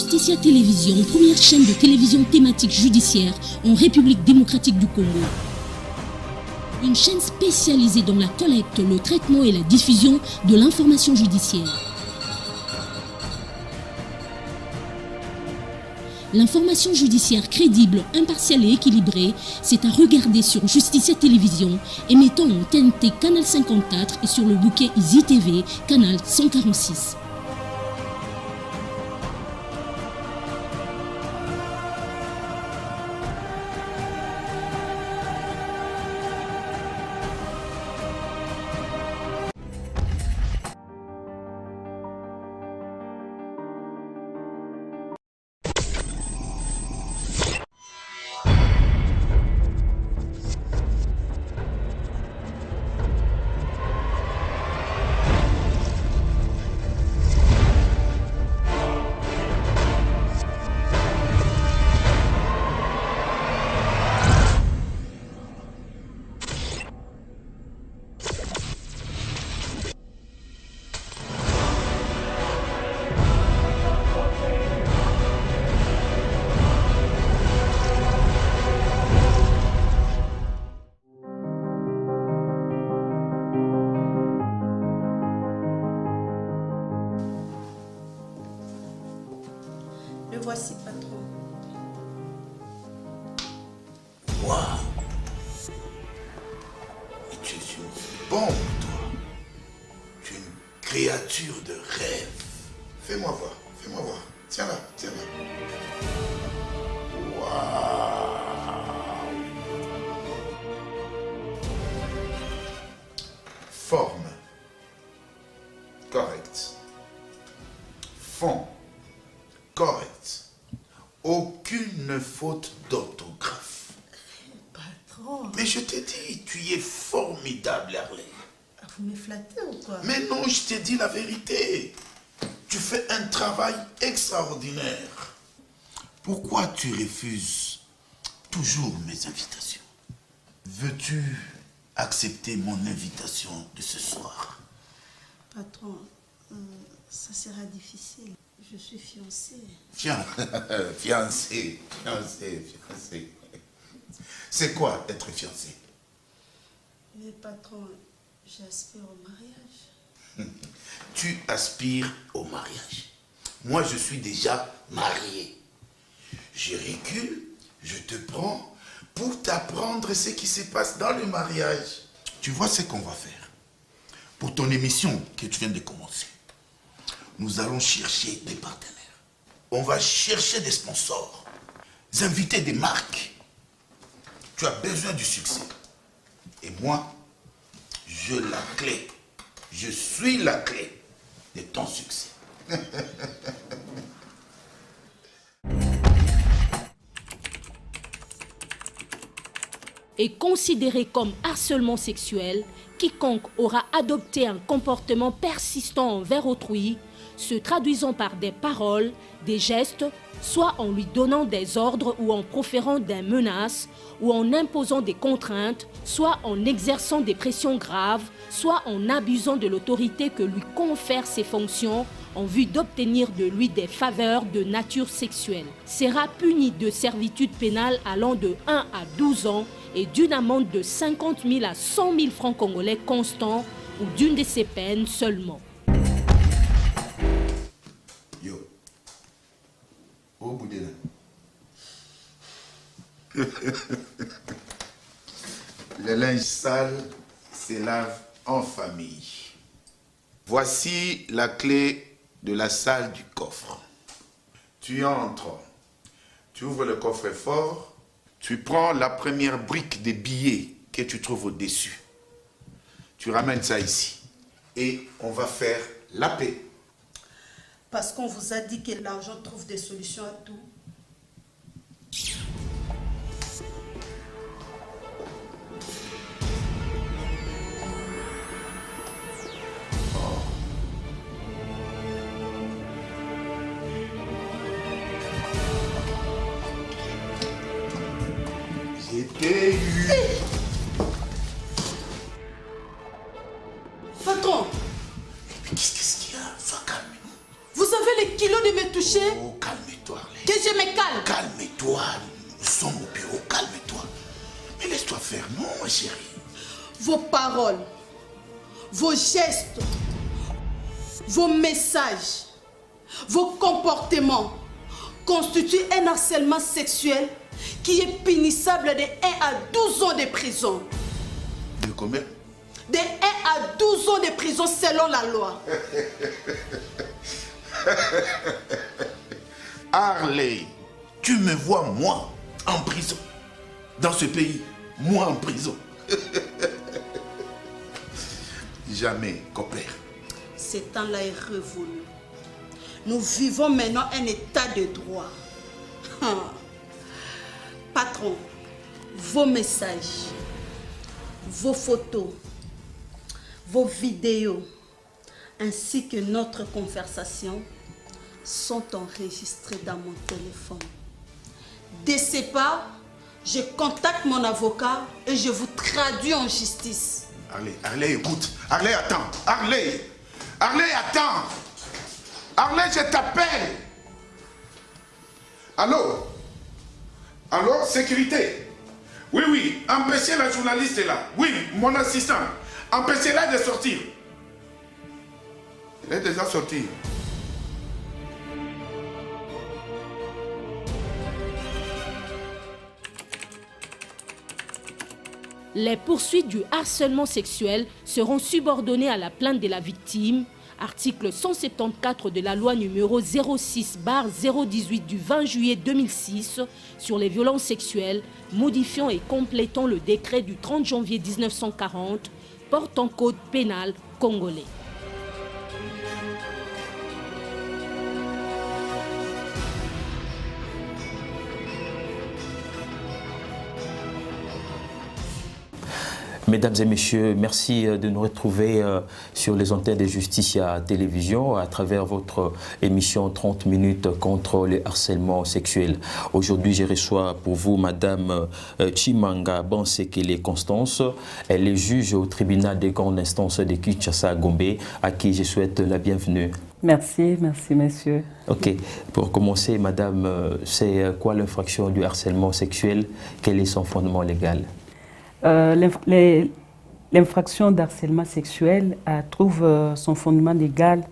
Justicia Télévision, première chaîne de télévision thématique judiciaire en République démocratique du Congo. Une chaîne spécialisée dans la collecte, le traitement et la diffusion de l'information judiciaire. L'information judiciaire crédible, impartiale et équilibrée, c'est à regarder sur Justicia Télévision, émettant en TNT Canal 54 et sur le bouquet Easy TV, Canal 146. Le voici, patron. Waouh! Mais tu es une bombe, toi. Tu es une créature de rêve. Fais-moi voir, fais-moi voir. Tiens là, tiens là. Waouh! Forme. Correct. Fond. Correct. Aucune faute d'orthographe. Patron. Mais je t'ai dit, tu es formidable, Harley. Vous me flattez ou quoi? Mais non, je t'ai dit la vérité. Tu fais un travail extraordinaire. Pourquoi tu refuses toujours mes invitations? Veux-tu accepter mon invitation de ce soir? Patron, ça sera difficile. Je suis fiancée. Fiancé. C'est quoi être fiancé? Mais patron, j'aspire au mariage. Tu aspires au mariage. Moi, je suis déjà marié. Je recule, je te prends pour t'apprendre ce qui se passe dans le mariage. Tu vois ce qu'on va faire? Pour ton émission que tu viens de commencer, nous allons chercher des partenaires. On va chercher des sponsors, des invités des marques. Tu as besoin du succès. Et moi, j'ai la clé. Je suis la clé de ton succès. Est considéré comme harcèlement sexuel quiconque aura adopté un comportement persistant envers autrui, se traduisant par des paroles, des gestes, soit en lui donnant des ordres ou en proférant des menaces, ou en imposant des contraintes, soit en exerçant des pressions graves, soit en abusant de l'autorité que lui confèrent ses fonctions en vue d'obtenir de lui des faveurs de nature sexuelle. Sera puni de servitude pénale allant de 1 à 12 ans et d'une amende de 50 000 à 100 000 francs congolais constants ou d'une de ces peines seulement. Yo. Au bout de là. Le linge sale se lave en famille. Voici la clé de la salle du coffre. Tu entres, tu ouvres le coffre-fort, tu prends la première brique de billets que tu trouves au-dessus. Tu ramènes ça ici et on va faire la paix. Parce qu'on vous a dit que l'argent trouve des solutions à tout. J'étais eu. Patron, Mais qu'est-ce qu'il y a? Va calmer. vous avez les kilos de me toucher? Oh, calme-toi. Que je me calme. Calme-toi, nous sommes au bureau, calme-toi. Mais laisse-toi faire, non, ma chérie. Vos paroles, vos gestes, vos messages, vos comportements constituent un harcèlement sexuel qui est punissable de 1 à 12 ans de prison. De combien? De 1 à 12 ans de prison selon la loi. Harley, tu me vois, moi, en prison. Dans ce pays, moi en prison. Jamais, compère. Ce temps-là est révolu. Nous vivons maintenant un état de droit. Patron, vos messages, vos photos, vos vidéos, ainsi que notre conversation sont enregistrés dans mon téléphone. De ce pas, je contacte mon avocat et je vous traduis en justice. Harley, écoute. Harley, attends. Harley, attends. Harley, je t'appelle. Allô, sécurité. Oui, empêchez la journaliste là. Oui, mon assistant. Empêchez-la de sortir. Elle est déjà sortie. Les poursuites du harcèlement sexuel seront subordonnées à la plainte de la victime, article 174 de la loi numéro 06/018 du 20 juillet 2006 sur les violences sexuelles, modifiant et complétant le décret du 30 janvier 1940 portant code pénal congolais. Mesdames et messieurs, merci de nous retrouver sur les antennes de Justicia Télévision à travers votre émission 30 minutes contre les harcèlements sexuels. Aujourd'hui, je reçois pour vous Madame Chimanga Bansekele Constance. Elle est juge au tribunal des grandes instances de Kinshasa-Gombe, à qui je souhaite la bienvenue. Merci messieurs. Ok, pour commencer, Madame, c'est quoi l'infraction du harcèlement sexuel? Quel est son fondement légal? L'infraction d'harcèlement sexuel trouve son fondement légal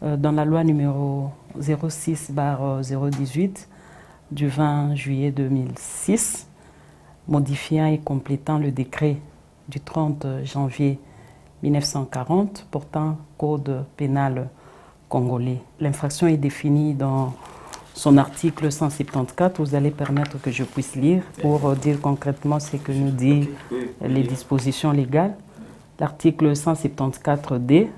dans la loi numéro 06/018 du 20 juillet 2006, modifiant et complétant le décret du 30 janvier 1940 portant code pénal congolais. L'infraction est définie dans son article 174, vous allez permettre que je puisse lire pour dire concrètement ce que nous disent les dispositions légales. L'article 174D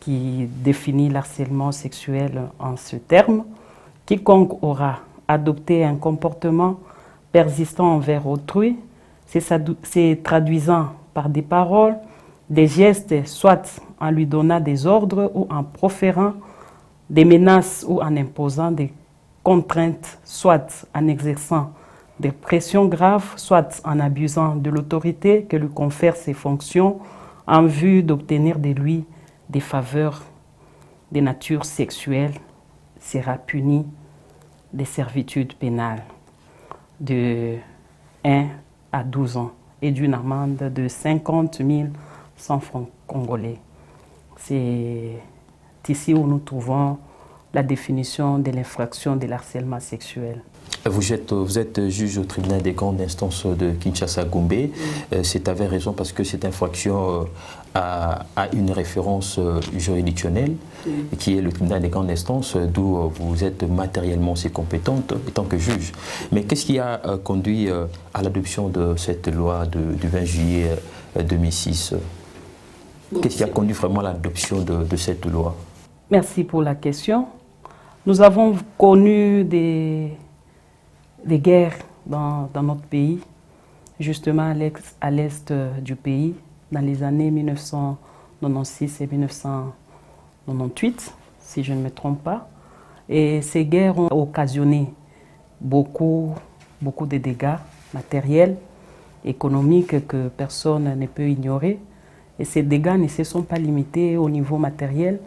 qui définit l'harcèlement sexuel en ce terme: quiconque aura adopté un comportement persistant envers autrui, c'est traduisant par des paroles, des gestes, soit en lui donnant des ordres ou en proférant des menaces ou en imposant des contraintes, soit en exerçant des pressions graves, soit en abusant de l'autorité que lui confèrent ses fonctions en vue d'obtenir de lui des faveurs de nature sexuelle, sera puni de servitude pénale de 1 à 12 ans et d'une amende de 50 100 francs congolais. C'est ici où nous trouvons la définition de l'infraction de l'harcèlement sexuel. Vous êtes juge au tribunal des grandes instances de Kinshasa-Gombe. C'est avec raison parce que cette infraction a une référence juridictionnelle qui est le tribunal des grandes instances, d'où vous êtes matériellement aussi compétente en tant que juge. Mais qu'est-ce qui a conduit à l'adoption de cette loi du 20 juillet 2006 ? Qu'est-ce qui a conduit vraiment à l'adoption de cette loi? Merci pour la question. Nous avons connu des guerres dans notre pays, justement à l'est du pays, dans les années 1996 et 1998, si je ne me trompe pas. Et ces guerres ont occasionné beaucoup de dégâts matériels, économiques que personne ne peut ignorer. Et ces dégâts ne se sont pas limités au niveau matériel.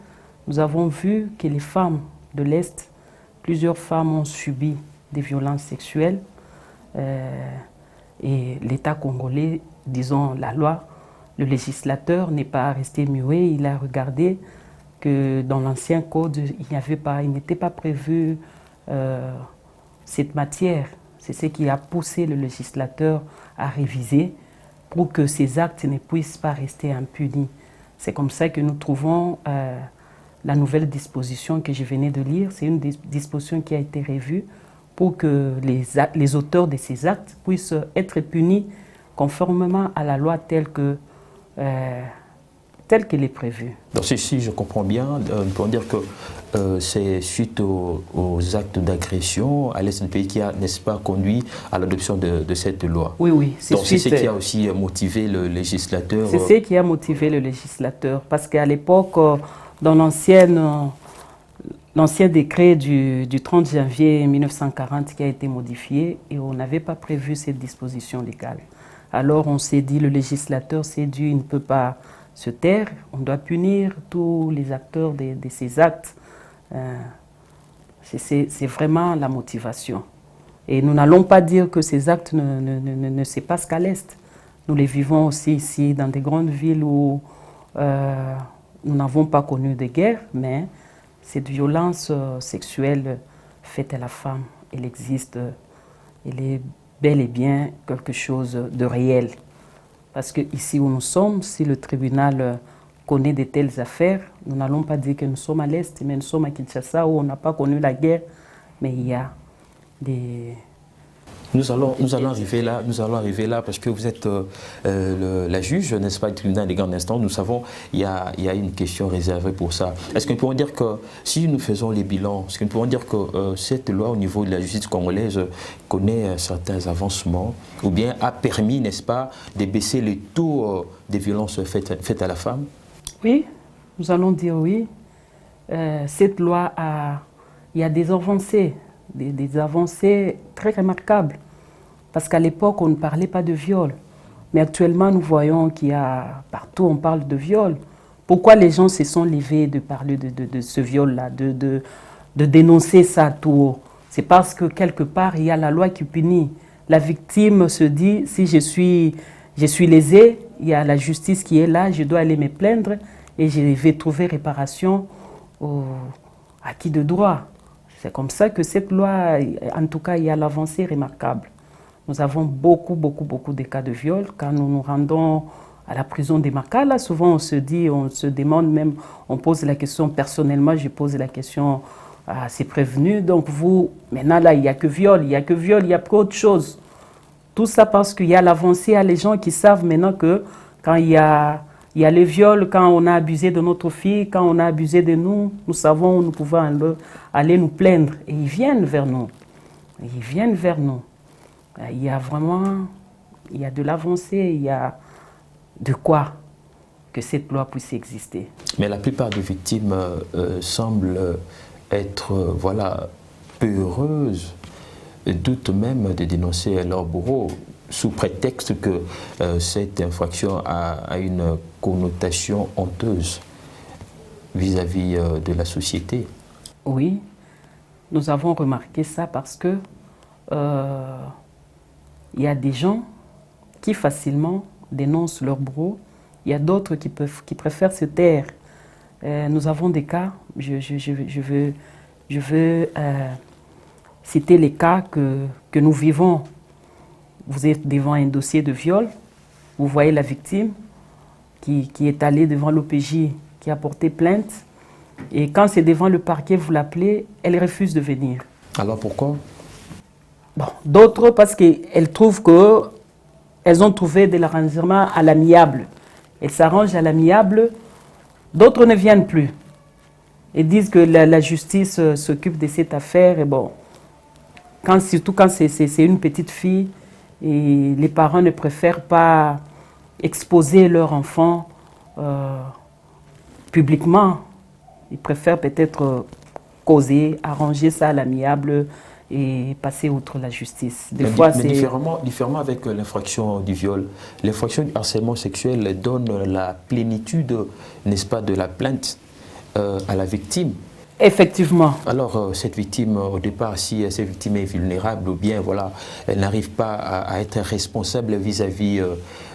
Nous avons vu que les femmes de l'Est, Plusieurs femmes ont subi des violences sexuelles et l'État congolais, disons la loi, le législateur n'est pas resté muet, il a regardé que dans l'ancien code, il n'était pas prévu cette matière. C'est ce qui a poussé le législateur à réviser pour que ces actes ne puissent pas rester impunis. C'est comme ça que nous trouvons la nouvelle disposition que je venais de lire. C'est une disposition qui a été revue pour que les auteurs de ces actes puissent être punis conformément à la loi telle qu'elle est prévue. Donc si je comprends bien, nous pouvons dire que c'est suite aux actes d'agression à l'est du pays qui a, n'est-ce pas, conduit à l'adoption de cette loi. Oui, oui. Donc c'est ce qui a aussi motivé le législateur. C'est ce qui a motivé le législateur, parce qu'à l'époque, dans l'ancien décret du 30 janvier 1940 qui a été modifié, et on n'avait pas prévu cette disposition légale. Alors on s'est dit, le législateur s'est dit, il ne peut pas se taire, on doit punir tous les acteurs de ces actes. C'est vraiment la motivation. Et nous n'allons pas dire que ces actes ne se passent qu'à l'Est. Nous les vivons aussi ici, dans des grandes villes où nous n'avons pas connu de guerre, mais cette violence sexuelle faite à la femme, elle existe, elle est bel et bien quelque chose de réel. Parce qu'ici où nous sommes, si le tribunal connaît de telles affaires, nous n'allons pas dire que nous sommes à l'Est, mais nous sommes à Kinshasa où on n'a pas connu la guerre, mais il y a des... Nous allons arriver là parce que vous êtes la juge, n'est-ce pas, du tribunal des grands instances. Nous savons qu'il y a une question réservée pour ça. Est-ce que nous pouvons dire que si nous faisons les bilans, est-ce que nous pouvons dire que cette loi au niveau de la justice congolaise connaît certains avancements ou bien a permis, n'est-ce pas, de baisser le taux des violences faites à la femme? Oui, nous allons dire oui. Cette loi il y a des avancées. Des avancées très remarquables. Parce qu'à l'époque, on ne parlait pas de viol. Mais actuellement, nous voyons qu'il y a partout, on parle de viol. Pourquoi les gens se sont levés de parler de ce viol-là, de dénoncer ça tout haut? C'est parce que quelque part, il y a la loi qui punit. La victime se dit, si je suis lésée, il y a la justice qui est là, je dois aller me plaindre et je vais trouver réparation à qui de droit. C'est comme ça que cette loi, en tout cas, il y a l'avancée remarquable. Nous avons beaucoup de cas de viol. Quand nous nous rendons à la prison de Makala, souvent on se dit, on se demande même, on pose la question, personnellement, je pose la question à ces prévenus. Donc vous, maintenant là, il n'y a que viol, il n'y a pas autre chose. Tout ça parce qu'il y a l'avancée, il y a les gens qui savent maintenant que quand il y a le viol, quand on a abusé de notre fille, quand on a abusé de nous, nous savons où nous pouvons aller nous plaindre. Et ils viennent vers nous. Il y a vraiment, il y a de l'avancée, il y a de quoi que cette loi puisse exister. Mais la plupart des victimes semblent être peu heureuses, doutent même de dénoncer leur bourreau, sous prétexte que cette infraction a une connotation honteuse vis-à-vis de la société. Oui, nous avons remarqué ça parce que il y a des gens qui facilement dénoncent leur bourreau, il y a d'autres qui préfèrent se taire. Nous avons des cas, je veux citer les cas que nous vivons. Vous êtes devant un dossier de viol, vous voyez la victime qui est allée devant l'OPJ, qui a porté plainte, et quand c'est devant le parquet, vous l'appelez, elle refuse de venir. Alors pourquoi? Bon, d'autres parce qu'elles trouvent qu'elles ont trouvé de l'arrangement à l'amiable. Elles s'arrangent à l'amiable, d'autres ne viennent plus. Et disent que la justice s'occupe de cette affaire, et bon, surtout quand c'est une petite fille, et les parents ne préfèrent pas exposer leur enfant publiquement. Ils préfèrent peut-être causer, arranger ça à l'amiable et passer outre la justice. Mais différemment avec l'infraction du viol, l'infraction du harcèlement sexuel donne la plénitude, n'est-ce pas, de la plainte à la victime. Effectivement. Alors, cette victime, au départ, si cette victime est vulnérable ou bien voilà, elle n'arrive pas à être responsable vis-à-vis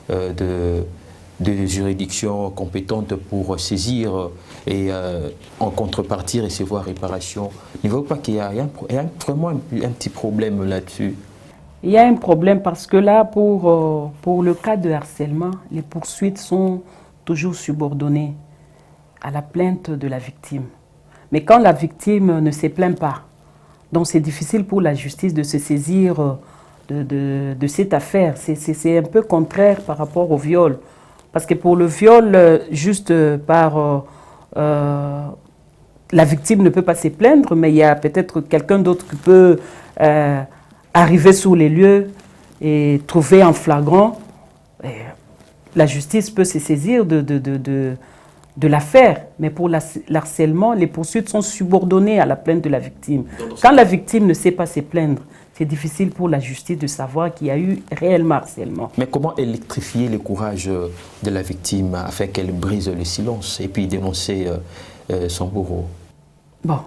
de juridictions compétentes pour saisir et en contrepartie recevoir réparation, il ne faut pas qu'il y a vraiment un petit problème là-dessus. Il y a un problème parce que là, pour le cas de harcèlement, les poursuites sont toujours subordonnées à la plainte de la victime. Mais quand la victime ne se plaint pas, donc c'est difficile pour la justice de se saisir de cette affaire. C'est un peu contraire par rapport au viol. Parce que pour le viol, juste par... la victime ne peut pas se plaindre, mais il y a peut-être quelqu'un d'autre qui peut arriver sur les lieux et trouver en flagrant. Et la justice peut se saisir de l'affaire, mais pour l'harcèlement, les poursuites sont subordonnées à la plainte de la victime. Quand la victime ne sait pas se plaindre, c'est difficile pour la justice de savoir qu'il y a eu réellement harcèlement. Mais comment électrifier le courage de la victime afin qu'elle brise le silence et puis dénoncer son bourreau? Bon,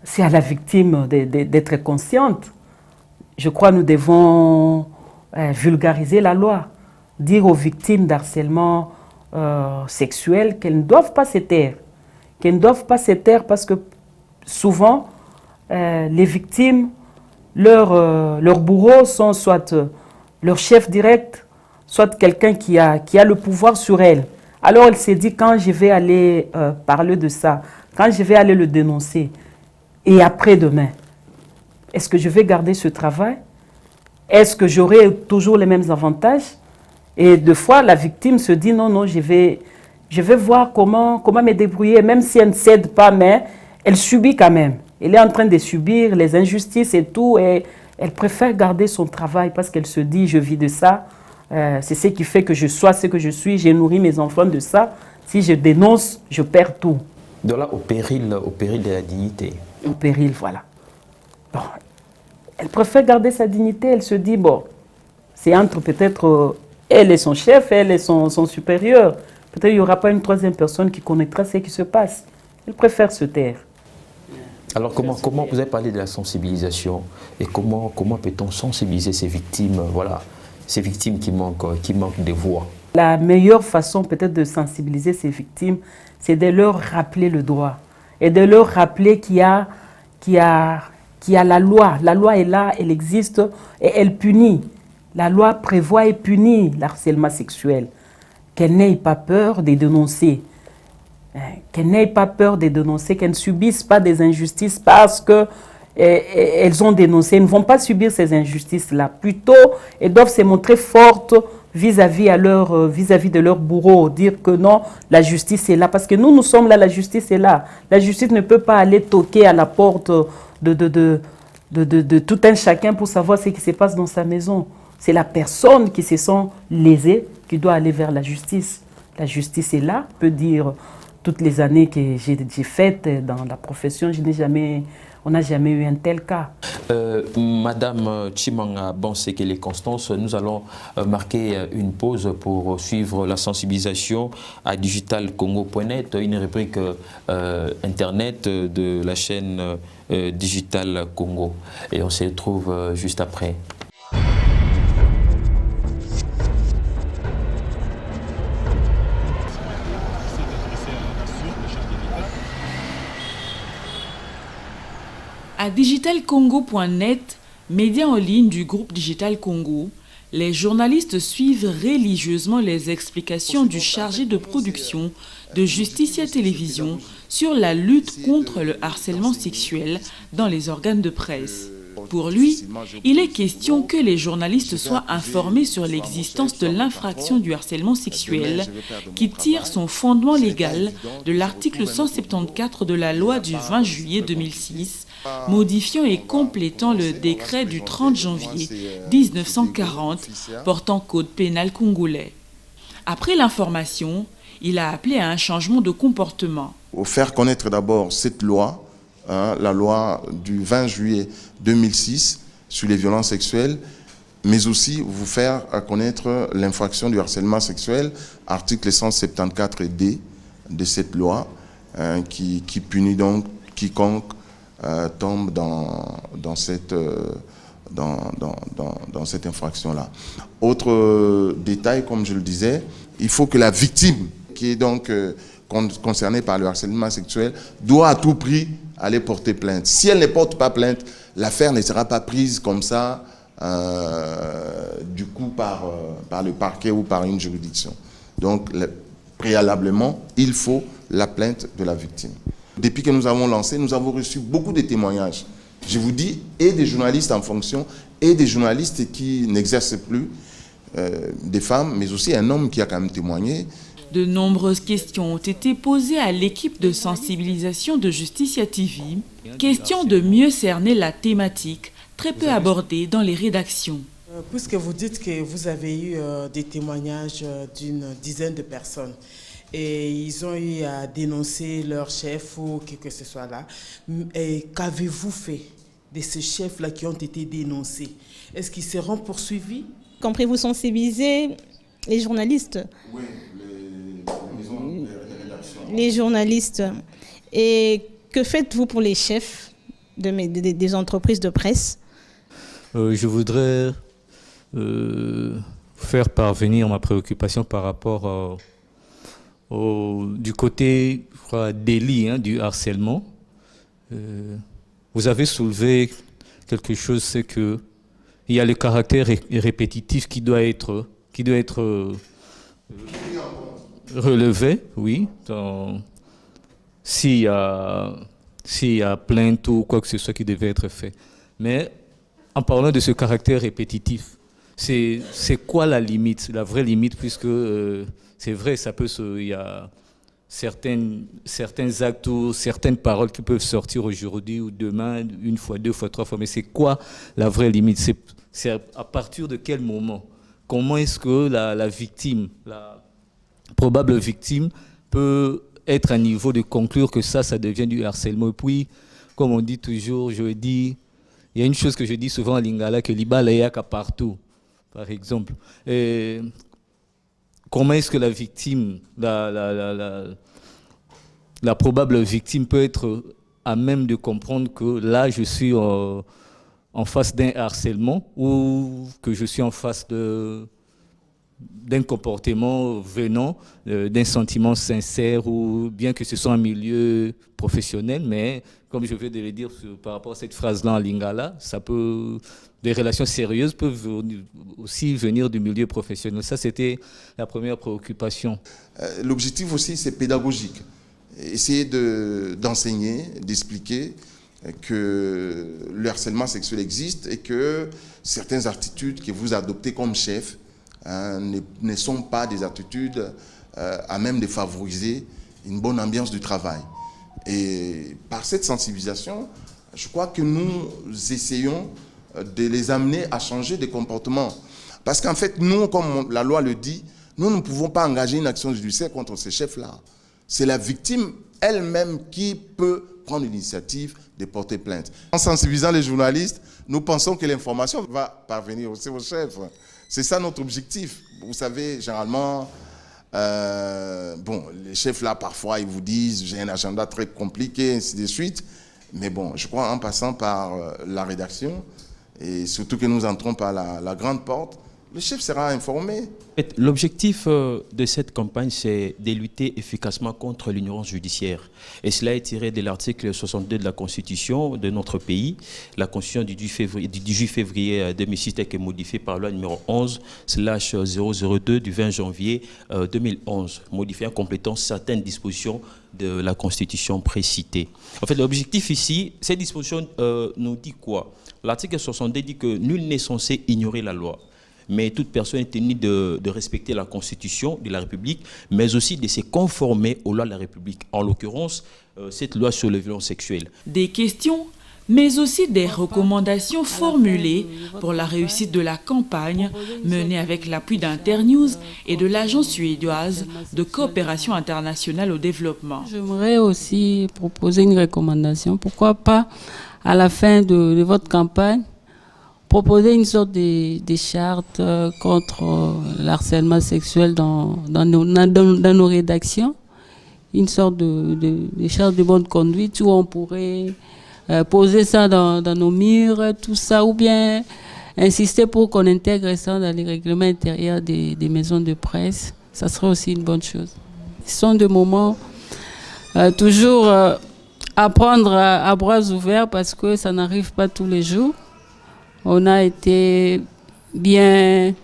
c'est à la victime d'être consciente. Je crois que nous devons vulgariser la loi, dire aux victimes d'harcèlement sexuelles qu'elles ne doivent pas se taire. Qu'elles ne doivent pas se taire parce que souvent, les victimes, leurs bourreaux sont soit leur chef direct, soit quelqu'un qui a le pouvoir sur elles. Alors elle s'est dit, quand je vais aller parler de ça, quand je vais aller le dénoncer, et après-demain, est-ce que je vais garder ce travail? Est-ce que j'aurai toujours les mêmes avantages? Et deux fois, la victime se dit, non, je vais voir comment me débrouiller, même si elle ne cède pas, mais elle subit quand même. Elle est en train de subir les injustices et tout, et elle préfère garder son travail parce qu'elle se dit, je vis de ça, c'est ce qui fait que je sois ce que je suis, j'ai nourri mes enfants de ça. Si je dénonce, je perds tout. De là, au péril de la dignité. Au péril, voilà. Bon, elle préfère garder sa dignité, elle se dit, bon, c'est entre peut-être elle et son chef, elle et son supérieur. Peut-être qu'il n'y aura pas une troisième personne qui connaîtra ce qui se passe. Elle préfère se taire. Alors comment vous avez parlé de la sensibilisation et comment peut-on sensibiliser ces victimes, voilà, ces victimes qui manquent de voix? La meilleure façon peut-être de sensibiliser ces victimes, c'est de leur rappeler le droit et de leur rappeler qu'il y a la loi. La loi est là, elle existe et elle punit. La loi prévoit et punit l'harcèlement sexuel. Qu'elles n'aient pas peur de dénoncer. Qu'elles n'aient pas peur de dénoncer, qu'elles ne subissent pas des injustices parce qu'elles ont dénoncé. Elles ne vont pas subir ces injustices-là. Plutôt, elles doivent se montrer fortes vis-à-vis de leur bourreau, dire que non, la justice est là. Parce que nous sommes là, la justice est là. La justice ne peut pas aller toquer à la porte de tout un chacun pour savoir ce qui se passe dans sa maison. C'est la personne qui se sent lésée qui doit aller vers la justice. La justice est là, peut dire... Toutes les années que j'ai faites dans la profession, on n'a jamais eu un tel cas. Madame Chimanga Bonsekele Constance, nous allons marquer une pause pour suivre la sensibilisation à digitalcongo.net, une rubrique internet de la chaîne Digital Congo. Et on se retrouve juste après. À digitalcongo.net, média en ligne du groupe Digital Congo, les journalistes suivent religieusement les explications du chargé de production de Justicia Télévision sur la lutte contre le harcèlement sexuel dans les organes de presse. Pour lui, il est question que les journalistes soient informés sur l'existence de l'infraction du harcèlement sexuel qui tire son fondement légal de l'article 174 de la loi du 20 juillet 2006, modifiant et complétant le décret du 30 janvier 1940 portant code pénal congolais. Après l'information, il a appelé à un changement de comportement. Pour faire connaître d'abord cette loi, la loi du 20 juillet 2006 sur les violences sexuelles, mais aussi vous faire connaître l'infraction du harcèlement sexuel, article 174D de cette loi, qui punit donc quiconque tombe dans cette infraction-là. Autre détail, comme je le disais, il faut que la victime, qui est donc concernée par le harcèlement sexuel, doit à tout prix aller porter plainte. Si elle ne porte pas plainte, l'affaire ne sera pas prise comme ça, du coup, par le parquet ou par une juridiction. Donc, préalablement, il faut la plainte de la victime. Depuis que nous avons lancé, nous avons reçu beaucoup de témoignages. Je vous dis, et des journalistes en fonction, et des journalistes qui n'exercent plus, des femmes, mais aussi un homme qui a quand même témoigné. De nombreuses questions ont été posées à l'équipe de sensibilisation de Justicia TV. Question de mieux cerner la thématique, très peu abordée dans les rédactions. Puisque vous dites que vous avez eu des témoignages d'une dizaine de personnes et ils ont eu à dénoncer leur chef ou qui que ce soit là, et qu'avez-vous fait de ces chefs-là qui ont été dénoncés? Est-ce qu'ils seront poursuivis? Comprenez-vous sensibiliser les journalistes? Oui, les journalistes. Et que faites-vous pour les chefs des entreprises de presse? Je voudrais faire parvenir ma préoccupation par rapport du côté délit du harcèlement. Vous avez soulevé quelque chose, c'est que il y a le caractère répétitif qui doit être relevé, oui. S'il y a plainte ou quoi que ce soit qui devait être fait. Mais en parlant de ce caractère répétitif, c'est quoi la limite, la vraie limite, puisque c'est vrai, il y a certains actes ou certaines paroles qui peuvent sortir aujourd'hui ou demain, une fois, deux fois, trois fois, mais c'est quoi la vraie limite? C'est à partir de quel moment? Comment est-ce que la victime, la probable victime, peut être à niveau de conclure que ça devient du harcèlement? Et puis, comme on dit toujours, il y a une chose que je dis souvent à Lingala, que l'Ibala y a qu'à partout, par exemple. Et comment est-ce que la victime, la probable victime peut être à même de comprendre que là, je suis en face d'un harcèlement ou que je suis en face d'un comportement venant d'un sentiment sincère, ou bien que ce soit un milieu professionnel, mais comme je viens de le dire par rapport à cette phrase-là en lingala, des relations sérieuses peuvent aussi venir du milieu professionnel. Ça, c'était la première préoccupation. L'objectif aussi, c'est pédagogique. Essayer d'enseigner, d'expliquer que le harcèlement sexuel existe et que certaines attitudes que vous adoptez comme chef ne sont pas des attitudes à même de favoriser une bonne ambiance du travail. Et par cette sensibilisation, je crois que nous essayons de les amener à changer de comportement. Parce qu'en fait, nous, comme la loi le dit, nous ne pouvons pas engager une action judiciaire contre ces chefs-là. C'est la victime elle-même qui peut prendre l'initiative de porter plainte. En sensibilisant les journalistes, nous pensons que l'information va parvenir aussi aux chefs. C'est ça notre objectif. Vous savez, généralement, les chefs là, parfois, ils vous disent « j'ai un agenda très compliqué », ainsi de suite. Mais bon, je crois en passant par la rédaction, et surtout que nous entrons par la grande porte, le chef sera informé. L'objectif de cette campagne, c'est de lutter efficacement contre l'ignorance judiciaire. Et cela est tiré de l'article 62 de la Constitution de notre pays. La Constitution du 18 février 2006 a été modifiée par la loi numéro 11/002 du 20 janvier 2011, modifiant en complétant certaines dispositions de la Constitution précitée. En fait, l'objectif ici, cette disposition nous dit quoi? L'article 62 dit que nul n'est censé ignorer la loi, mais toute personne est tenue de respecter la Constitution de la République, mais aussi de se conformer aux lois de la République, en l'occurrence cette loi sur les violences sexuelles. Des questions, mais aussi des recommandations formulées pour la réussite de la campagne menée avec l'appui d'Internews et de l'Agence suédoise de coopération internationale au développement. J'aimerais aussi proposer une recommandation. Pourquoi pas, à la fin de votre campagne, proposer une sorte de charte contre l'harcèlement sexuel dans nos rédactions, une sorte de charte de bonne conduite où on pourrait poser ça dans nos murs, tout ça, ou bien insister pour qu'on intègre ça dans les règlements intérieurs des maisons de presse. Ça serait aussi une bonne chose. Ce sont des moments toujours à prendre à bras ouverts parce que ça n'arrive pas tous les jours. On a été bien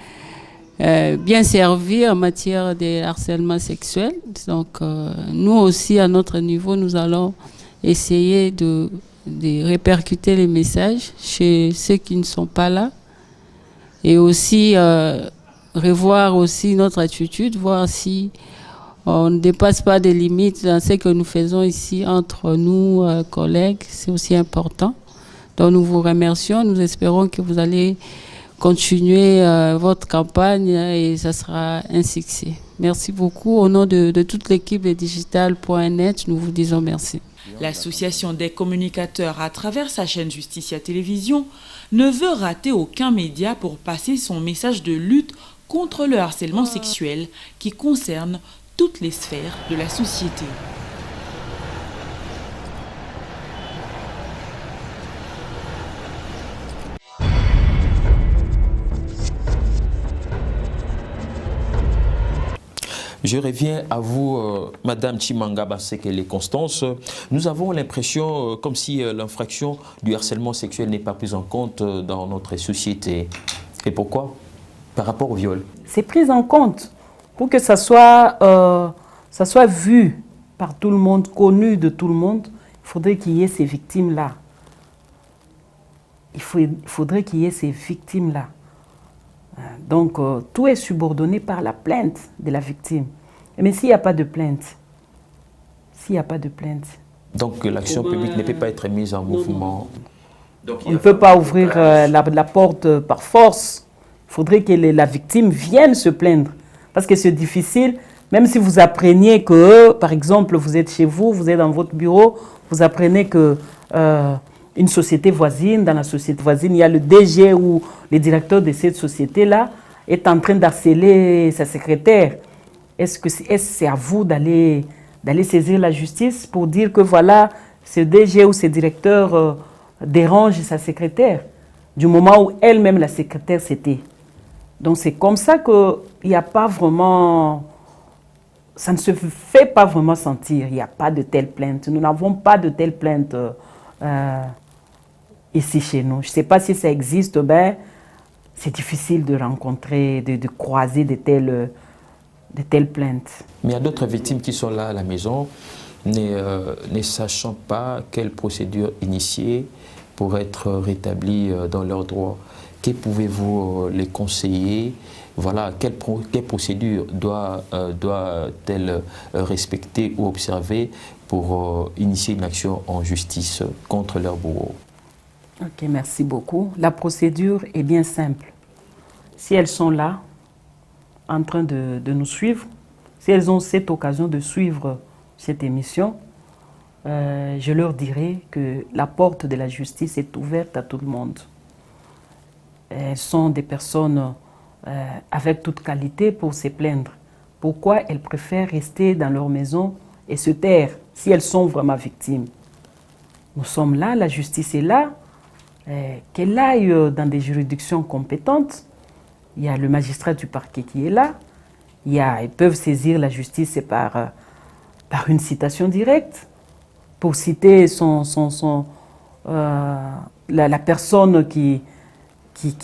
servi en matière de harcèlement sexuel. Donc, nous aussi, à notre niveau, nous allons essayer de répercuter les messages chez ceux qui ne sont pas là et aussi revoir aussi notre attitude, voir si on ne dépasse pas des limites dans ce que nous faisons ici entre nous, collègues. C'est aussi important. Donc, nous vous remercions. Nous espérons que vous allez continuer votre campagne et ça sera un succès. Merci beaucoup. Au nom de toute l'équipe de Digital.net, nous vous disons merci. L'association des communicateurs, à travers sa chaîne Justicia Télévision, ne veut rater aucun média pour passer son message de lutte contre le harcèlement sexuel qui concerne toutes les sphères de la société. Je reviens à vous, Madame Chimanga Basekele Constance. Nous avons l'impression comme si l'infraction du harcèlement sexuel n'est pas prise en compte dans notre société. Et pourquoi? Par rapport au viol. C'est pris en compte pour que ça soit vu par tout le monde, connu de tout le monde. Il faudrait qu'il y ait ces victimes-là. Il faudrait qu'il y ait ces victimes-là. Donc, tout est subordonné par la plainte de la victime. Mais s'il n'y a pas de plainte, Donc, l'action publique ne peut pas être mise en mouvement. Donc, on ne peut pas ouvrir la porte par force. Il faudrait que la victime vienne se plaindre. Parce que c'est difficile, même si vous appreniez que, par exemple, vous êtes chez vous, vous êtes dans votre bureau, vous apprenez que une société voisine, dans la société voisine, il y a le DG ou le directeur de cette société-là est en train d'harceler sa secrétaire. Est-ce que c'est à vous d'aller saisir la justice pour dire que voilà, ce DG ou ce directeur dérange sa secrétaire du moment où elle-même, la secrétaire, c'était. Donc c'est comme ça qu'il n'y a pas vraiment... Ça ne se fait pas vraiment sentir. Il n'y a pas de telle plainte. Nous n'avons pas de telle plainte ici chez nous. Je ne sais pas si ça existe. Ben, c'est difficile de rencontrer, de croiser de telles plaintes. Mais il y a d'autres victimes qui sont là à la maison, ne sachant pas quelle procédure initier pour être rétablis dans leurs droits. Que pouvez-vous les conseiller? Voilà, quelle procédure doit-elle respecter ou observer pour initier une action en justice contre leur bourreau? Ok, merci beaucoup. La procédure est bien simple. Si elles sont là, en train de nous suivre, si elles ont cette occasion de suivre cette émission, je leur dirai que la porte de la justice est ouverte à tout le monde. Elles sont des personnes avec toute qualité pour se plaindre. Pourquoi elles préfèrent rester dans leur maison et se taire si elles sont vraiment victimes? Nous sommes là, la justice est là, qu'elle aille dans des juridictions compétentes. Il y a le magistrat du parquet qui est là. Ils peuvent saisir la justice par une citation directe, pour citer la personne qui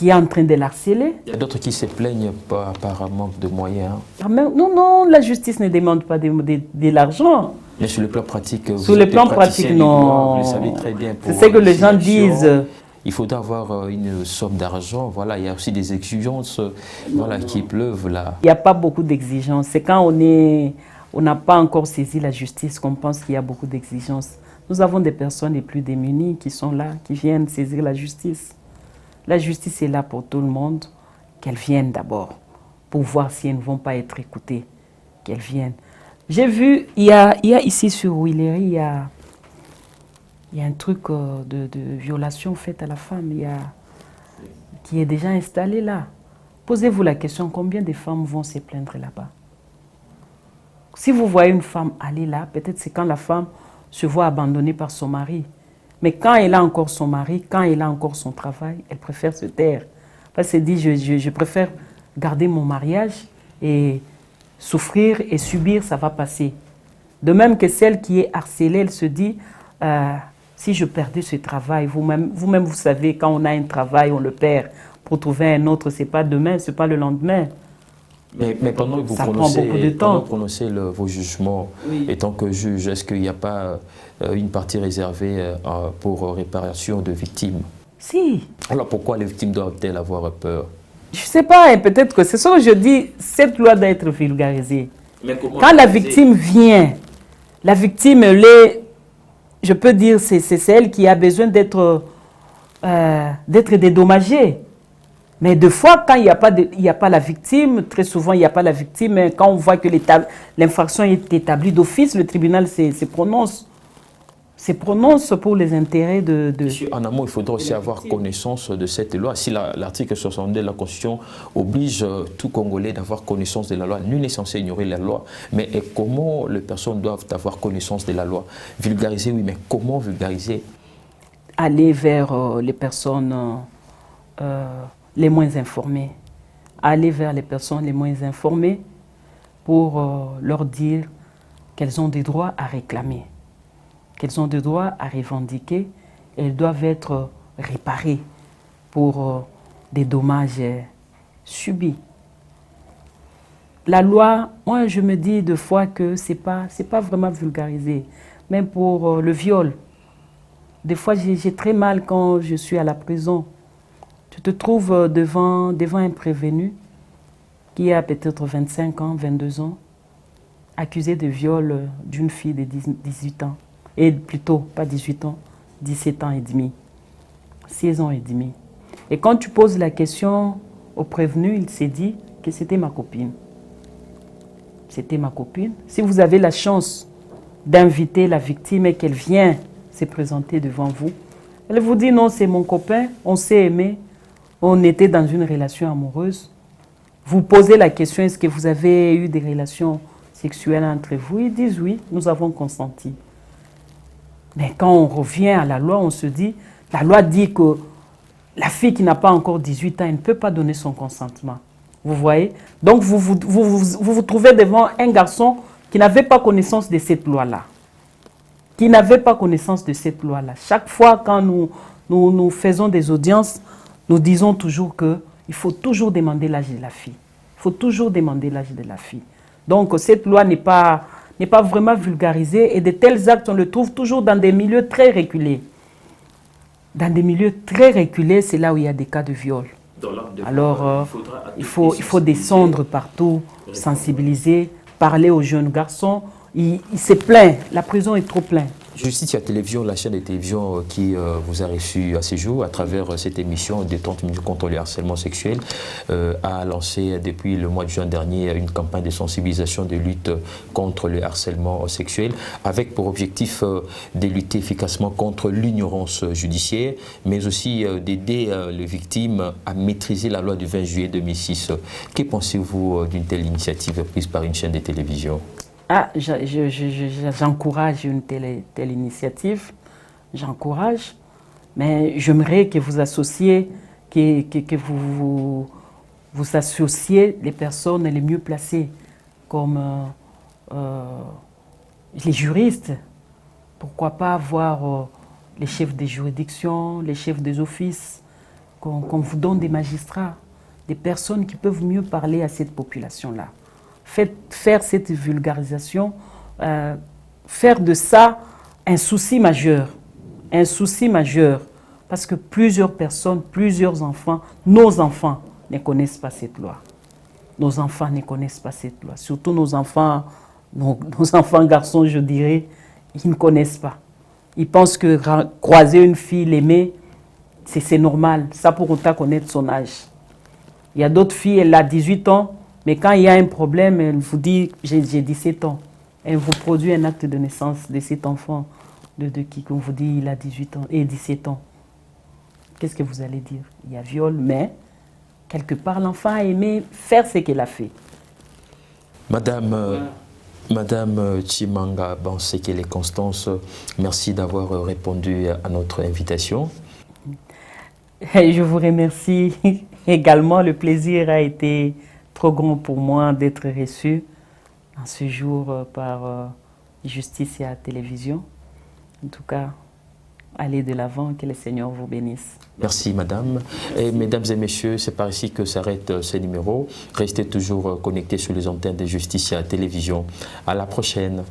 est en train de l'harceler. Il y a d'autres qui se plaignent par manque de moyens. Non, la justice ne demande pas de l'argent. Mais sur le plan pratique, sur le plan pratique, non. Vous le savez très bien. C'est ce que les gens disent. Il faudra avoir une somme d'argent. Voilà, il y a aussi des exigences qui pleuvent là. Il n'y a pas beaucoup d'exigences. C'est quand on n'a pas encore saisi la justice qu'on pense qu'il y a beaucoup d'exigences. Nous avons des personnes les plus démunies qui sont là, qui viennent saisir la justice. La justice est là pour tout le monde. Qu'elles viennent d'abord, pour voir si elles ne vont pas être écoutées. Qu'elles viennent. J'ai vu, il y a ici sur Willery, il y a un truc de violation faite à la femme qui est déjà installé là. Posez-vous la question, combien de femmes vont se plaindre là-bas? Si vous voyez une femme aller là, peut-être c'est quand la femme se voit abandonnée par son mari. Mais quand elle a encore son mari, quand elle a encore son travail, elle préfère se taire. Parce qu'elle dit, je préfère garder mon mariage et souffrir et subir, ça va passer. De même que celle qui est harcelée, elle se dit, si je perdais ce travail, vous-même, vous savez, quand on a un travail, on le perd. Pour trouver un autre, ce n'est pas demain, ce n'est pas le lendemain. Mais pendant que vous prononcez vos jugements, oui, étant que juge, est-ce qu'il n'y a pas une partie réservée pour réparation de victimes? Si. Alors pourquoi les victimes doivent-elles avoir peur? Je ne sais pas, peut-être que c'est ça que je dis, cette loi doit être vulgarisée. Quand la victime vient, la victime, je peux dire, c'est celle qui a besoin d'être dédommagée. Mais des fois, quand il n'y a pas la victime, très souvent il n'y a pas la victime, mais quand on voit que l'infraction est établie d'office, le tribunal se prononce pour les intérêts de... En amont, il faudra aussi avoir connaissance de cette loi. Si l'article 62 de la Constitution oblige tout Congolais d'avoir connaissance de la loi, nul n'est censé ignorer la loi. Mais comment les personnes doivent avoir connaissance de la loi? Vulgariser, oui, mais comment vulgariser? Aller vers les personnes les moins informées. Aller vers les personnes les moins informées pour leur dire qu'elles ont des droits à réclamer, qu'elles ont des droits à revendiquer, et elles doivent être réparées pour des dommages subis. La loi, moi je me dis deux fois que c'est pas vraiment vulgarisé. Même pour le viol, des fois j'ai très mal quand je suis à la prison. Tu te trouves devant un prévenu qui a peut-être 25 ans, 22 ans, accusé de viol d'une fille de 18 ans. Et plutôt, pas 18 ans, 17 ans et demi, 16 ans et demi. Et quand tu poses la question au prévenu, il s'est dit que c'était ma copine. C'était ma copine. Si vous avez la chance d'inviter la victime et qu'elle vient se présenter devant vous, elle vous dit non, c'est mon copain, on s'est aimé, on était dans une relation amoureuse. Vous posez la question, est-ce que vous avez eu des relations sexuelles entre vous? Ils disent oui, nous avons consenti. Mais quand on revient à la loi, on se dit, la loi dit que la fille qui n'a pas encore 18 ans, elle ne peut pas donner son consentement. Vous voyez? Donc vous vous trouvez devant un garçon qui n'avait pas connaissance de cette loi-là. Qui n'avait pas connaissance de cette loi-là. Chaque fois quand nous faisons des audiences, nous disons toujours qu'il faut toujours demander l'âge de la fille. Il faut toujours demander l'âge de la fille. Donc cette loi n'est pas vraiment vulgarisée, et de tels actes, on le trouve toujours dans des milieux très reculés. Dans des milieux très reculés, c'est là où il y a des cas de viol. Alors, il faut descendre partout, sensibiliser, parler aux jeunes garçons. Il se plaint, la prison est trop pleine. Justitia Télévision, la chaîne de télévision qui vous a reçu à ces jours à travers cette émission de 30 minutes contre le harcèlement sexuel, a lancé depuis le mois de juin dernier une campagne de sensibilisation de lutte contre le harcèlement sexuel, avec pour objectif de lutter efficacement contre l'ignorance judiciaire, mais aussi d'aider les victimes à maîtriser la loi du 20 juillet 2006. Que pensez-vous d'une telle initiative prise par une chaîne de télévision? J'encourage une telle initiative, j'encourage, mais j'aimerais que vous associez, que vous associez les personnes les mieux placées, comme les juristes. Pourquoi pas avoir les chefs des juridictions, les chefs des offices, qu'on vous donne des magistrats, des personnes qui peuvent mieux parler à cette population-là. Faire cette vulgarisation, faire de ça un souci majeur, parce que plusieurs personnes, plusieurs enfants, nos enfants ne connaissent pas cette loi. Nos enfants ne connaissent pas cette loi, surtout nos enfants garçons, je dirais, ils ne connaissent pas. Ils pensent que croiser une fille, l'aimer, c'est normal, ça pour autant connaître son âge. Il y a d'autres filles, elle a 18 ans, mais quand il y a un problème, elle vous dit « j'ai 17 ans ». Elle vous produit un acte de naissance de cet enfant de qui, comme vous dit, il a 18 ans et 17 ans. Qu'est-ce que vous allez dire? Il y a viol, mais quelque part, l'enfant a aimé faire ce qu'elle a fait. Madame Madame Chimanga Bansekele Constance, merci d'avoir répondu à notre invitation. Je vous remercie également. Le plaisir a été trop grand pour moi d'être reçu en ce jour par Justicia Télévision. En tout cas, allez de l'avant, que le Seigneur vous bénisse. Merci madame. Et mesdames et messieurs, c'est par ici que s'arrête ce numéro. Restez toujours connectés sur les antennes de Justicia Télévision. À la prochaine.